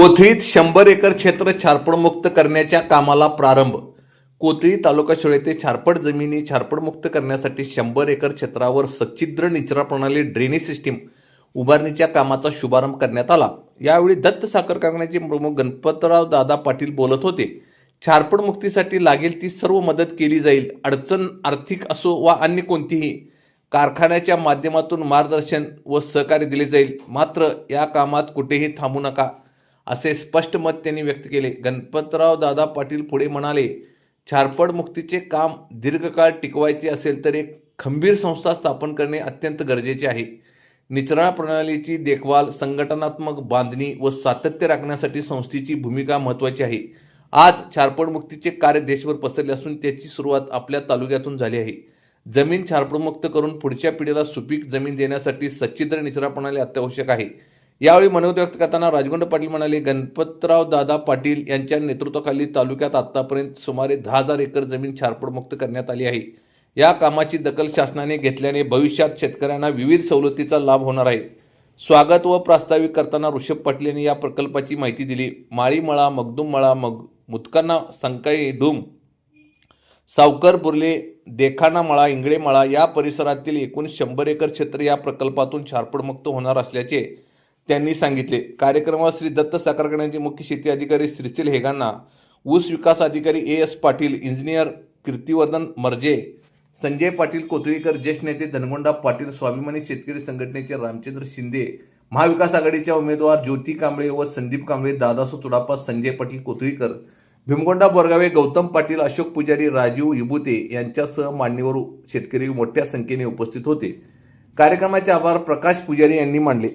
कोथळीत 100 acre क्षेत्र छारपडमुक्त करण्याच्या कामाला प्रारंभ. कोथळी तालुका शिळ येथे छारपड जमिनी छारपडमुक्त करण्यासाठी 100 एकर क्षेत्रावर सच्छिद्र निचरा प्रणाली ड्रेनेज सिस्टीम उभारणीच्या कामाचा शुभारंभ करण्यात आला. यावेळी दत्त साखर कारखान्याचे प्रमुख गणपतराव दादा पाटील बोलत होते. छारपडमुक्तीसाठी लागेल ती सर्व मदत केली जाईल. अडचण आर्थिक असो वा अन्य कोणतीही, कारखान्याच्या माध्यमातून मार्गदर्शन व सहकार्य दिले जाईल. मात्र या कामात कुठेही थांबू नका, असे स्पष्ट मत त्यांनी व्यक्त केले. गणपतराव दादा पाटील पुढे म्हणाले, छारपड मुक्तीचे काम दीर्घकाळ टिकवायचे असेल तर एक खंबीर संस्था स्थापन करणे अत्यंत गरजेचे आहे. निचरा प्रणालीची देखभाल, संघटनात्मक बांधणी व सातत्य राखण्यासाठी संस्थेची भूमिका महत्त्वाची आहे. आज छारपड मुक्तीचे कार्य देशभर पसरले असून त्याची सुरुवात आपल्या तालुक्यातून झाली आहे. जमीन छारपडमुक्त करून पुढच्या पिढीला सुपीक जमीन देण्यासाठी सच्छिद्र निचरा प्रणाली अत्यावश्यक आहे. यावेळी मनोगत व्यक्त करताना राजगुंड पाटील म्हणाले, गणपतराव दादा पाटील यांच्या नेतृत्वाखाली तालुक्यात आतापर्यंत सुमारे 10,000 एकर जमीन छारपडमुक्त करण्यात आली आहे. या कामाची दखल शासनाने घेतल्याने भविष्यात शेतकऱ्यांना विविध सवलतीचा लाभ होणार आहे. स्वागत व प्रास्ताविक करताना ऋषभ पाटील यांनी या प्रकल्पाची माहिती दिली. माळीमळा, मगदुममळा, मुतकाना, संकाळी, डूम, सावकर, बुर्ले, देखाना मळा, इंगळे मळा या परिसरातील एकूण 100 एकर क्षेत्र या प्रकल्पातून छारपडमुक्त होणार असल्याचे त्यांनी सांगितले. कार्यक्रमात श्री दत्त साखर कारखान्याचे मुख्य शेती अधिकारी श्रीशील हेगांना, ऊस विकास अधिकारी AS पाटील, इंजिनियर कीर्तिवर्धन मर्जे, संजय पाटील कोथळीकर, ज्येष्ठ नेते धनगोंडा पाटील, स्वाभिमानी शेतकरी संघटनेचे रामचंद्र शिंदे, महाविकास आघाडीच्या उमेदवार ज्योती कांबळे व संदीप कांबळे, दादासो चुडापा, संजय पाटील कोथळीकर, भीमगोंडा बोरगावे, गौतम पाटील, अशोक पुजारी, राजीव इबुते यांच्यासह मान्यवर शेतकरी मोठ्या संख्येने उपस्थित होते. कार्यक्रमाचे आभार प्रकाश पुजारी यांनी मानले.